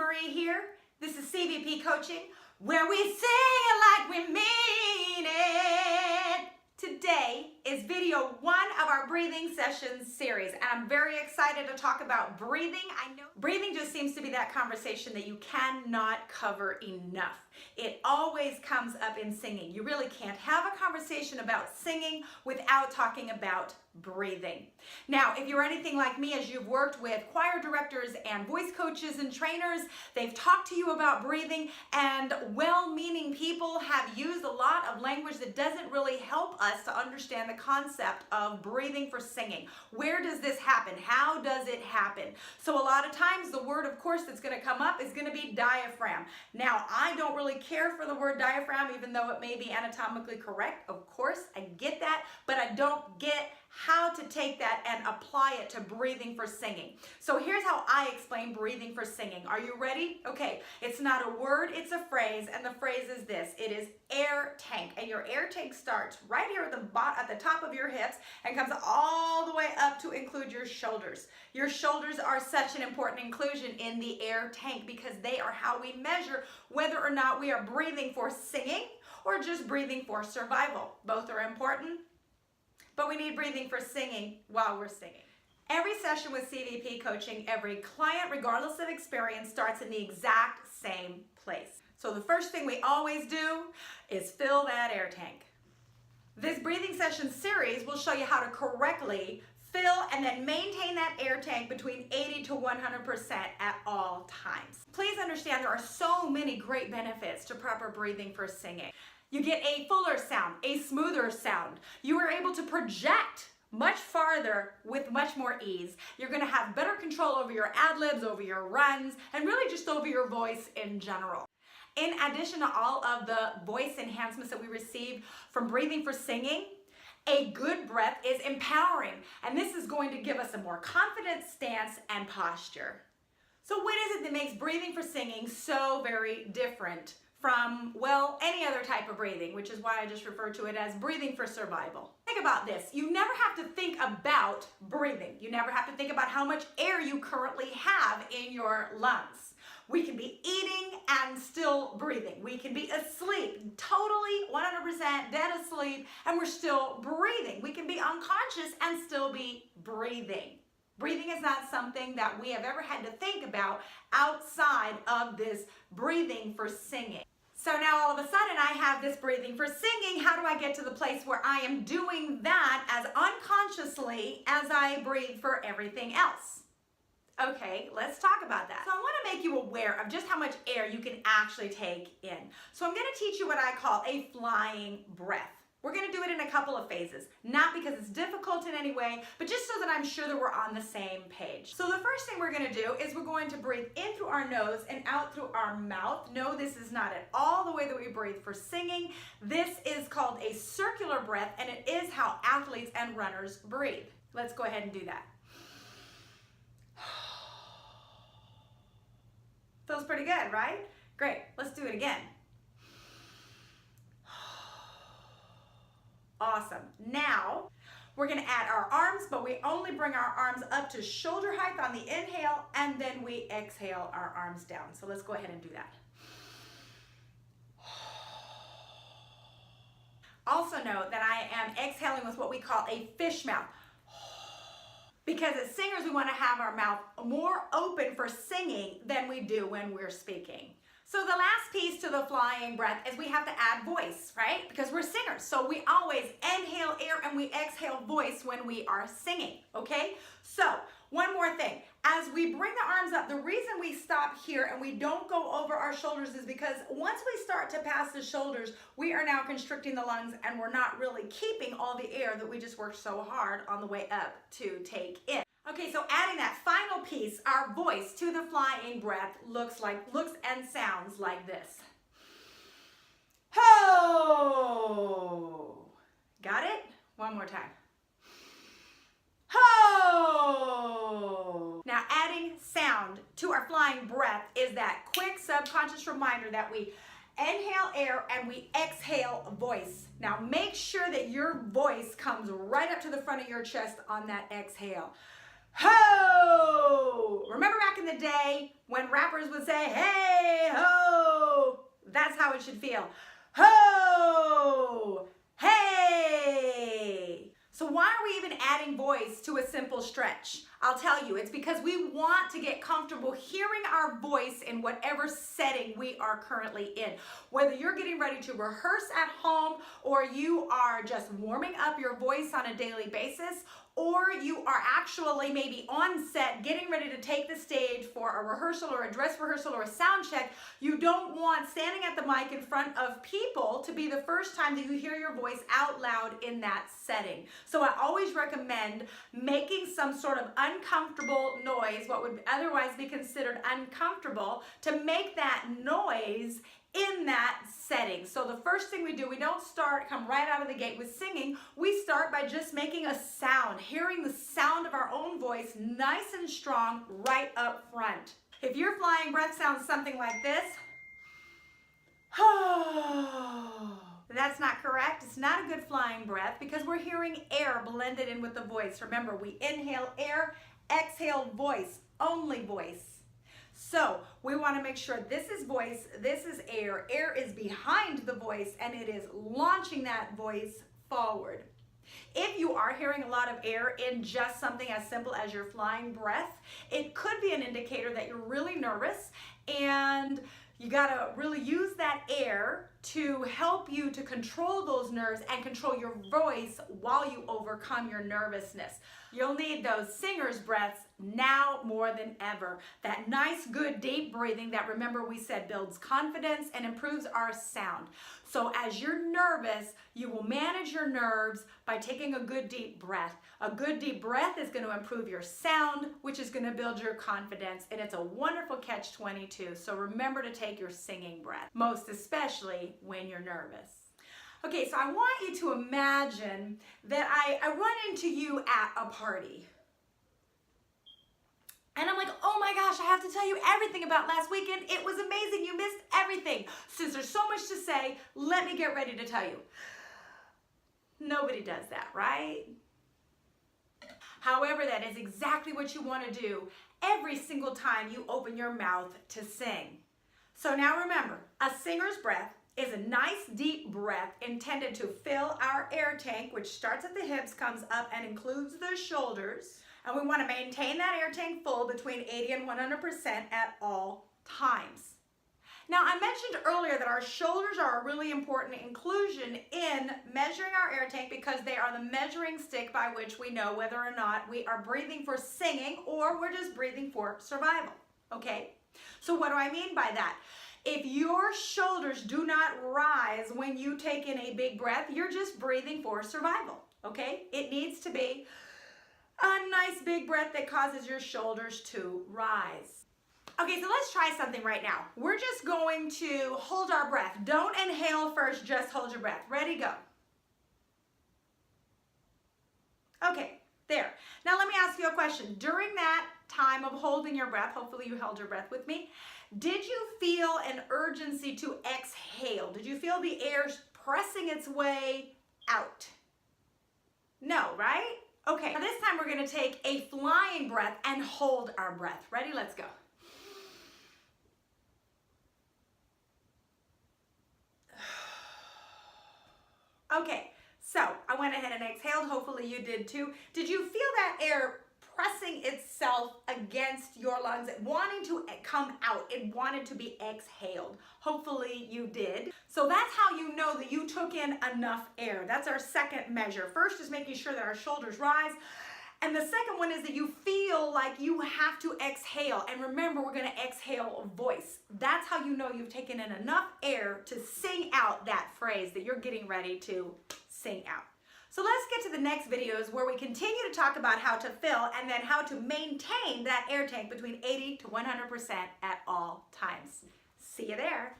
Marie here. This is CVP Coaching, where we sing it like we mean it. Today is video 1 of our breathing sessions series, and I'm very excited to talk about breathing. I know breathing just seems to be that conversation that you cannot cover enough. It always comes up in singing. You really can't have a conversation about singing without talking about breathing. Now, if you're anything like me, as you've worked with choir directors and voice coaches and trainers, they've talked to you about breathing, and well-meaning people have used a lot of language that doesn't really help us to understand the concept of breathing for singing. Where does this happen? How does it happen? So a lot of times the word, of course, that's going to come up is going to be diaphragm. Now, I don't really care for the word diaphragm, even though it may be anatomically correct. Of course, I get that, but I don't get how to take that and apply it to breathing for singing. So here's how I explain breathing for singing. Are you ready? Okay, it's not a word, it's a phrase, and the phrase is this. It is air tank, and your air tank starts right here at the top of your hips and comes all the way up to include your shoulders. Your shoulders are such an important inclusion in the air tank because they are how we measure whether or not we are breathing for singing or just breathing for survival. Both are important, but we need breathing for singing while we're singing. Every session with CVP Coaching, every client, regardless of experience, starts in the exact same place. So the first thing we always do is fill that air tank. This breathing session series will show you how to correctly fill and then maintain that air tank between 80 to 100% at all times. Please understand there are so many great benefits to proper breathing for singing. You get a fuller sound, a smoother sound. You are able to project much farther with much more ease. You're going to have better control over your ad-libs, over your runs, and really just over your voice in general. In addition to all of the voice enhancements that we receive from breathing for singing, a good breath is empowering, and this is going to give us a more confident stance and posture. So what is it that makes breathing for singing so very different from, well, any other type of breathing, which is why I just refer to it as breathing for survival? Think about this. You never have to think about breathing. You never have to think about how much air you currently have in your lungs. We can be eating and still breathing. We can be asleep, totally 100% dead asleep, and we're still breathing. We can be unconscious and still be breathing. Breathing is not something that we have ever had to think about outside of this breathing for singing. So now all of a sudden I have this breathing for singing. How do I get to the place where I am doing that as unconsciously as I breathe for everything else? Okay, let's talk about that. So I want to make you aware of just how much air you can actually take in. So I'm going to teach you what I call a flying breath. We're going to do it in a couple of phases, not because it's difficult in any way, but just so that I'm sure that we're on the same page. So the first thing we're going to do is we're going to breathe in through our nose and out through our mouth. No, this is not at all the way that we breathe for singing. This is called a circular breath, and it is how athletes and runners breathe. Let's go ahead and do that. Feels pretty good, right? Great. Let's do it again. Awesome. Now, we're going to add our arms, but we only bring our arms up to shoulder height on the inhale, and then we exhale our arms down. So let's go ahead and do that. Also note that I am exhaling with what we call a fish mouth. Because as singers, we want to have our mouth more open for singing than we do when we're speaking. So the last piece to the flying breath is we have to add voice, right? Because we're singers. So we always inhale air and we exhale voice when we are singing, okay? So one more thing. As we bring the arms up, the reason we stop here and we don't go over our shoulders is because once we start to pass the shoulders, we are now constricting the lungs and we're not really keeping all the air that we just worked so hard on the way up to take in. Okay, so adding that final piece, our voice to the flying breath looks and sounds like this. Ho! Got it? One more time. Ho! Now adding sound to our flying breath is that quick subconscious reminder that we inhale air and we exhale voice. Now make sure that your voice comes right up to the front of your chest on that exhale. Ho! Remember back in the day when rappers would say, hey, ho? That's how it should feel. Ho! Hey! So why are we even adding voice to a simple stretch? I'll tell you, it's because we want to get comfortable hearing our voice in whatever setting we are currently in. Whether you're getting ready to rehearse at home, or you are just warming up your voice on a daily basis, or you are actually maybe on set getting ready to take the stage for a rehearsal or a dress rehearsal or a sound check, you don't want standing at the mic in front of people to be the first time that you hear your voice out loud in that setting. So I always recommend making some sort of uncomfortable noise, what would otherwise be considered uncomfortable, to make that noise in that setting. So the first thing we do, we don't come right out of the gate with singing. We start by just making a sound, hearing the sound of our own voice nice and strong right up front. If your flying breath sounds something like this, that's not correct. It's not a good flying breath because we're hearing air blended in with the voice. Remember, we inhale air, exhale voice, only voice. So we want to make sure this is voice, this is air. Air is behind the voice and it is launching that voice forward. If you are hearing a lot of air in just something as simple as your flying breath, it could be an indicator that you're really nervous, and you gotta really use that air to help you to control those nerves and control your voice while you overcome your nervousness. You'll need those singer's breaths now more than ever. That nice, good, deep breathing that, remember we said, builds confidence and improves our sound. So as you're nervous, you will manage your nerves by taking a good, deep breath. A good, deep breath is going to improve your sound, which is going to build your confidence, and it's a wonderful catch-22. So remember to take your singing breath, most especially when you're nervous. Okay, so I want you to imagine that I run into you at a party. And I'm like, oh my gosh, I have to tell you everything about last weekend. It was amazing. You missed everything. Since there's so much to say, let me get ready to tell you. Nobody does that, right? However, that is exactly what you want to do every single time you open your mouth to sing. So now remember, a singer's breath is a nice deep breath intended to fill our air tank, which starts at the hips, comes up and includes the shoulders. And we want to maintain that air tank full between 80 and 100% at all times. Now, I mentioned earlier that our shoulders are a really important inclusion in measuring our air tank because they are the measuring stick by which we know whether or not we are breathing for singing or we're just breathing for survival, okay? So what do I mean by that? If your shoulders do not rise when you take in a big breath, you're just breathing for survival, okay? It needs to be a nice big breath that causes your shoulders to rise. Okay, so let's try something right now. We're just going to hold our breath. Don't inhale first, just hold your breath. Ready, go. Okay, there. Now let me ask you a question. During that time of holding your breath, hopefully you held your breath with me, did you feel an urgency to exhale? Did you feel the air pressing its way out? No, right? Okay, now this time we're gonna take a flying breath and hold our breath. Ready? Let's go. Okay, so I went ahead and exhaled. Hopefully you did too. Did you feel that air pressing itself against your lungs, wanting to come out? It wanted to be exhaled. Hopefully you did. So that's how you know that you took in enough air. That's our second measure. First is making sure that our shoulders rise. And the second one is that you feel like you have to exhale. And remember, we're gonna exhale voice. That's how you know you've taken in enough air to sing out that phrase that you're getting ready to sing out. So let's get to the next videos where we continue to talk about how to fill and then how to maintain that air tank between 80 to 100% at all times. See you there.